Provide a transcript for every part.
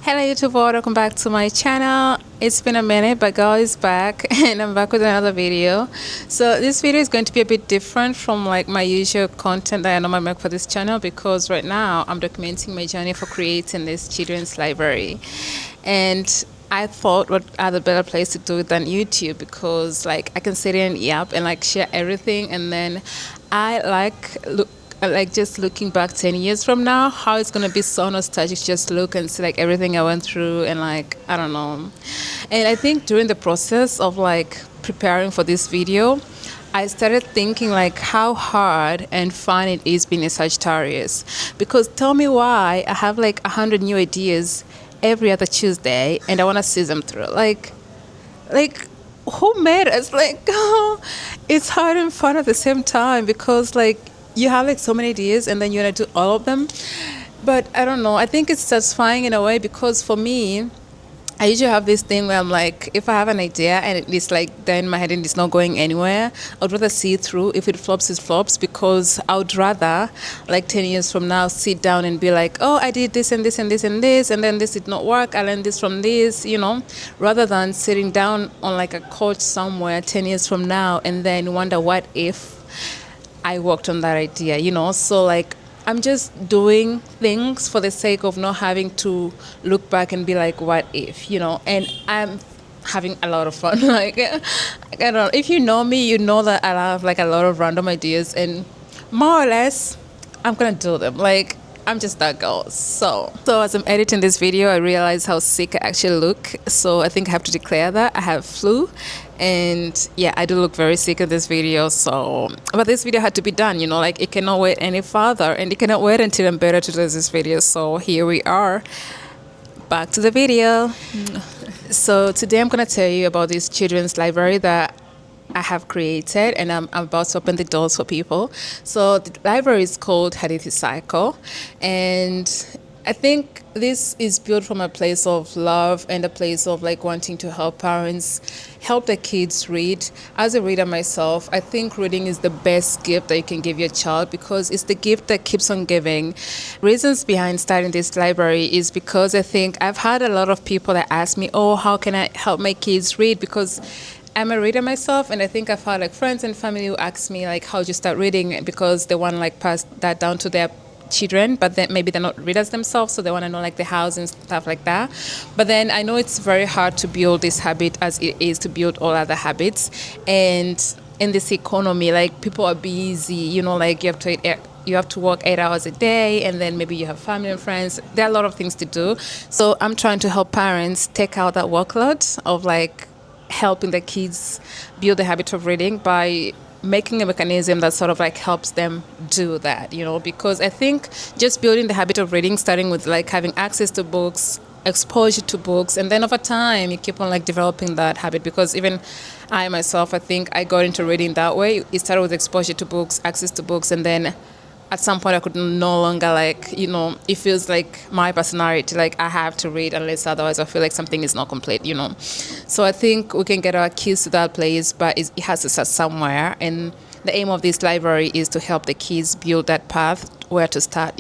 Hello YouTube world, welcome back to my channel. It's been a minute, but girl is back and I'm back with another video. So this video is going to be a bit different from like my usual content that I normally make for this channel, because right now I'm documenting my journey for creating this children's library. And I thought what other better place to do it than YouTube, because like I can sit in and like share everything, and then I like just looking back 10 years from now, how it's going to be so nostalgic, just look and see like everything I went through, and like I don't know. And I think during the process of like preparing for this video, I started thinking like how hard and fun it is being a Sagittarius, because tell me why I have like 100 new ideas every other Tuesday and I want to see them through. Like who made us? Like it's hard and fun at the same time, because like you have like so many ideas and then you want to do all of them. But I don't know, I think it's satisfying in a way, because for me, I usually have this thing where I'm like, if I have an idea and it's like then in my head and it's not going anywhere, I'd rather see it through. If it flops, it flops, because I would rather like 10 years from now sit down and be like, oh, I did this and this and this and this, and then this did not work, I learned this from this, rather than sitting down on like a couch somewhere 10 years from now and then wonder what if I worked on that idea, So like I'm just doing things for the sake of not having to look back and be like, what if, And I'm having a lot of fun. Like I don't know. If you know me, you know that I have like a lot of random ideas, and more or less I'm gonna do them. Like I'm just that girl. So as I'm editing this video, I realized how sick I actually look. So I think I have to declare that I have flu. And yeah, I do look very sick in this video. But this video had to be done, like it cannot wait any further, and it cannot wait until I'm better to do this video. So here we are, back to the video. So today I'm gonna tell you about this children's library that I have created, and I'm about to open the doors for people. So the library is called Hadithi Circle, and I think this is built from a place of love and a place of like wanting to help parents help their kids read. As a reader myself, I think reading is the best gift that you can give your child, because it's the gift that keeps on giving. Reasons behind starting this library is because I think I've had a lot of people that ask me, oh, how can I help my kids read? Because I'm a reader myself, and I think I've had like friends and family who ask me like, how'd you start reading? Because they want to like pass that down to their children, but then maybe they're not readers themselves, so they want to know like the house and stuff like that. But then I know it's very hard to build this habit as it is to build all other habits. And in this economy, like people are busy, like you have to work 8 hours a day, and then maybe you have family and friends. There are a lot of things to do. So I'm trying to help parents take out that workload of like helping the kids build the habit of reading by making a mechanism that sort of like helps them do that, because I think just building the habit of reading, starting with like having access to books, exposure to books, and then over time you keep on like developing that habit. Because even I myself, I think I got into reading that way. It started with exposure to books, access to books, and then at some point I could no longer it feels like my personality, like I have to read, unless otherwise I feel like something is not complete, So I think we can get our kids to that place, but it has to start somewhere, and the aim of this library is to help the kids build that path where to start.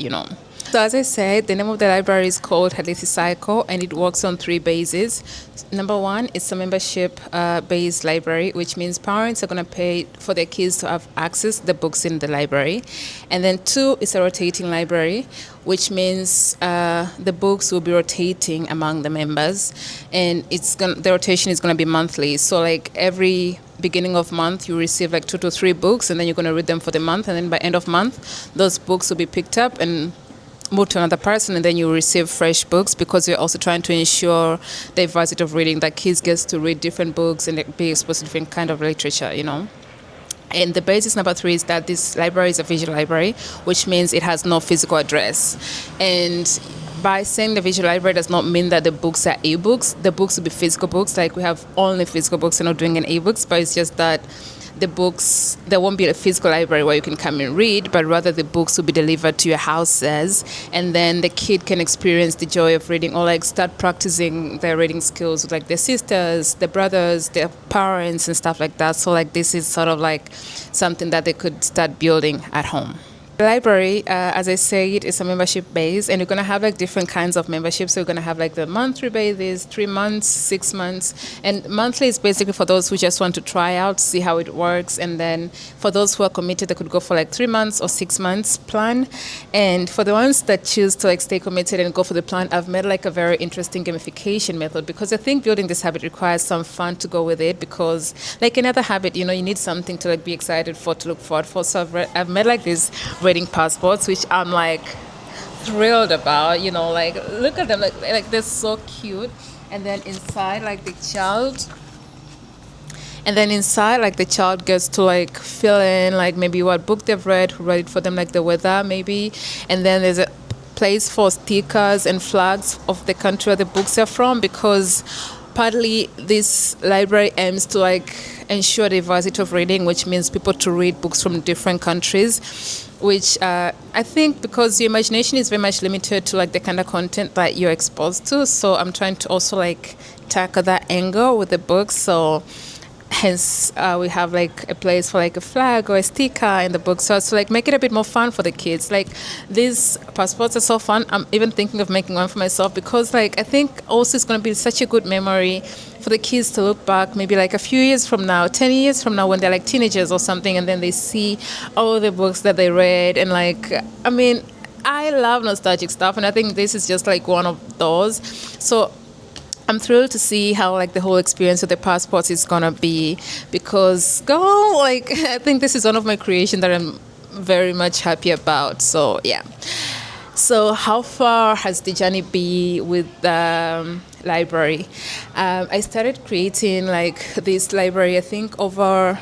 So as I said, the name of the library is called Hadithi Circle, and it works on 3 bases. Number 1, it's a membership based library, which means parents are going to pay for their kids to have access to the books in the library. And then 2, it's a rotating library, which means the books will be rotating among the members, and the rotation is going to be monthly. So like every beginning of month you receive like 2 to 3 books, and then you're going to read them for the month, and then by end of month those books will be picked up and move to another person, and then you receive fresh books, because we're also trying to ensure the diversity of reading, that kids get to read different books and be exposed to different kind of literature, And the basis number 3 is that this library is a visual library, which means it has no physical address. And by saying the visual library does not mean that the books are e-books. The books will be physical books, like we have only physical books and not doing an e-books, but it's just that the books, there won't be a physical library where you can come and read, but rather the books will be delivered to your houses, and then the kid can experience the joy of reading, or like start practicing their reading skills with like their sisters, their brothers, their parents and stuff like that. So like this is sort of like something that they could start building at home. library, as I said, is a membership base, and you're gonna have like different kinds of memberships. So you're gonna have like the monthly basis, 3 months, 6 months, and monthly is basically for those who just want to try out, see how it works, and then for those who are committed, they could go for like 3 months or 6 months plan. And for the ones that choose to like stay committed and go for the plan, I've made like a very interesting gamification method, because I think building this habit requires some fun to go with it, because like another habit, you need something to like be excited for, to look forward for. So I've made like these reading passports, which I'm like thrilled about. Like look at them, like they're so cute. And then inside, like the child gets to like fill in like maybe what book they've read, who read it for them, like the weather maybe. And then there's a place for stickers and flags of the country where the books are from, because partly this library aims to like ensure diversity of reading, which means people to read books from different countries, which I think, because your imagination is very much limited to like the kind of content that you're exposed to. So I'm trying to also like tackle that angle with the books. So hence we have like a place for like a flag or a sticker in the book, so to like make it a bit more fun for the kids. Like these passports are so fun. I'm even thinking of making one for myself, because like I think also it's going to be such a good memory for the kids to look back maybe like a few years from now, 10 years from now, when they're like teenagers or something, and then they see all the books that they read. And like, I mean, I love nostalgic stuff, and I think this is just like one of those. So I'm thrilled to see how like the whole experience of the passports is gonna be, because I think this is one of my creations that I'm very much happy about. So yeah. So how far has the journey been with the library? I started creating like this library, I think over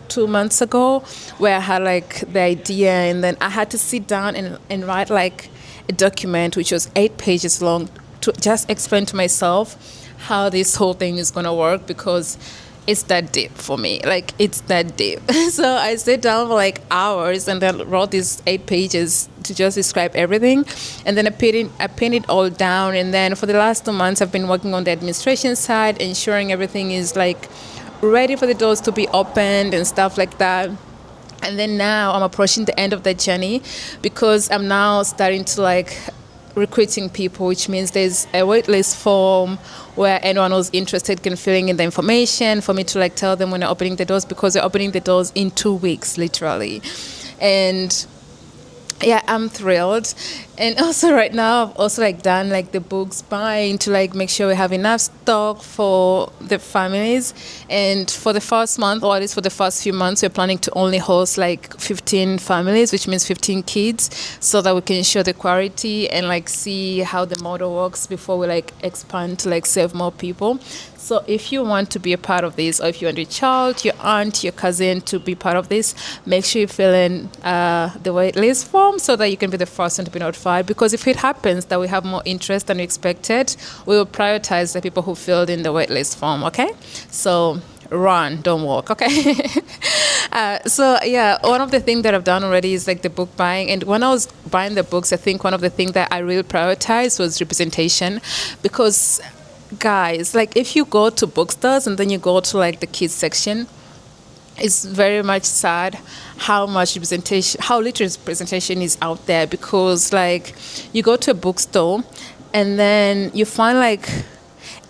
2 months ago, where I had like the idea, and then I had to sit down and write like a document which was 8 pages long, to just explain to myself how this whole thing is going to work, because it's that deep for me. Like, it's that deep. So I sat down for like hours and then wrote these 8 pages to just describe everything. And then I pinned it all down. And then for the last 2 months, I've been working on the administration side, ensuring everything is like ready for the doors to be opened and stuff like that. And then now I'm approaching the end of that journey, because I'm now starting to like recruiting people, which means there's a waitlist form where anyone who's interested can fill in the information for me to like tell them when they're opening the doors, because they're opening the doors in 2 weeks literally. And yeah, I'm thrilled. And also right now I've also like done like the books buying to like make sure we have enough stock for the families. And for the first month, or at least for the first few months, we're planning to only host like 15 families, which means 15 kids, so that we can ensure the quality and like see how the model works before we like expand to like serve more people. So if you want to be a part of this, or if you want your child, your aunt, your cousin to be part of this, make sure you fill in the waitlist form, so that you can be the first one to be notified. Because if it happens that we have more interest than we expected, we will prioritize the people who filled in the waitlist form, okay? So run, don't walk, okay? So yeah, one of the things that I've done already is like the book buying. And when I was buying the books, I think one of the things that I really prioritized was representation. Because guys, like if you go to bookstores and then you go to like the kids section, it's very much sad how much representation, how little representation is out there. Because like you go to a bookstore and then you find like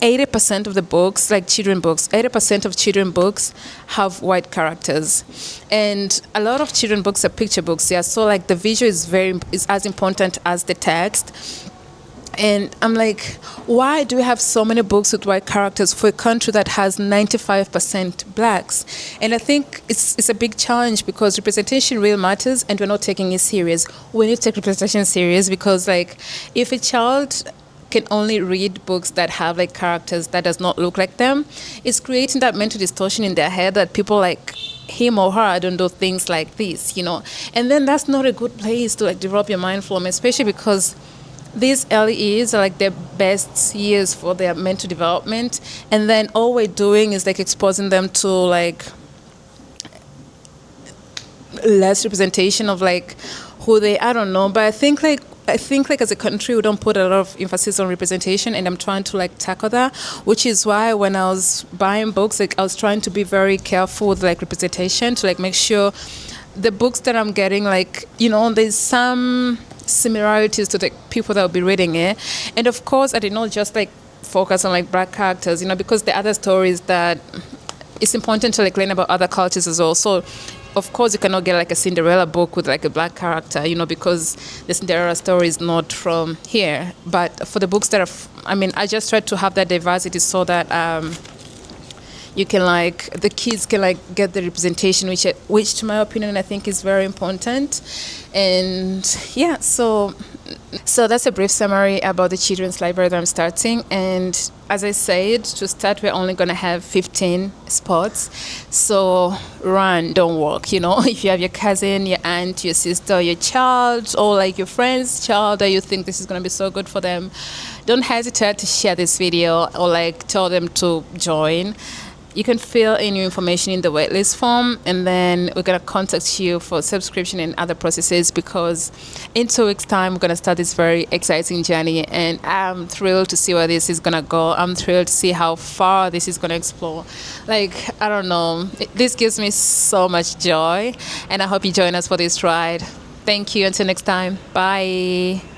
80% of the books, like children books, 80% of children books have white characters. And a lot of children books are picture books, yeah. So like the visual is as important as the text. And I'm like, why do we have so many books with white characters for a country that has 95% blacks? And I think it's a big challenge, because representation really matters, and we're not taking it serious. We need to take representation serious, because like if a child can only read books that have like characters that does not look like them, it's creating that mental distortion in their head that people like him or her don't do things like this, And then that's not a good place to like develop your mind from, especially because these early years are like their best years for their mental development. And then all we're doing is like exposing them to like less representation of like who they, I don't know. But I think like as a country, we don't put a lot of emphasis on representation, and I'm trying to like tackle that, which is why when I was buying books, like I was trying to be very careful with like representation, to like make sure the books that I'm getting, like, you know, there's some similarities to the people that will be reading it. And of course, I did not just like focus on like black characters, you know, because the other stories that it's important to like learn about other cultures as well. So of course you cannot get like a Cinderella book with like a black character, you know, because the Cinderella story is not from here. But for the books that are, I mean, I just tried to have that diversity so that you can like the kids can like get the representation, which to my opinion I think is very important. And yeah, so that's a brief summary about the children's library that I'm starting. And as I said, to start, we're only going to have 15 spots. So run, don't walk. You know, if you have your cousin, your aunt, your sister, your child, or like your friend's child that you think this is going to be so good for them, don't hesitate to share this video or like tell them to join. You can fill in your information in the waitlist form, and then we're going to contact you for subscription and other processes, because in 2 weeks' time, we're going to start this very exciting journey, and I'm thrilled to see where this is going to go. I'm thrilled to see how far this is going to explore. Like, I don't know. This gives me so much joy, and I hope you join us for this ride. Thank you. Until next time. Bye.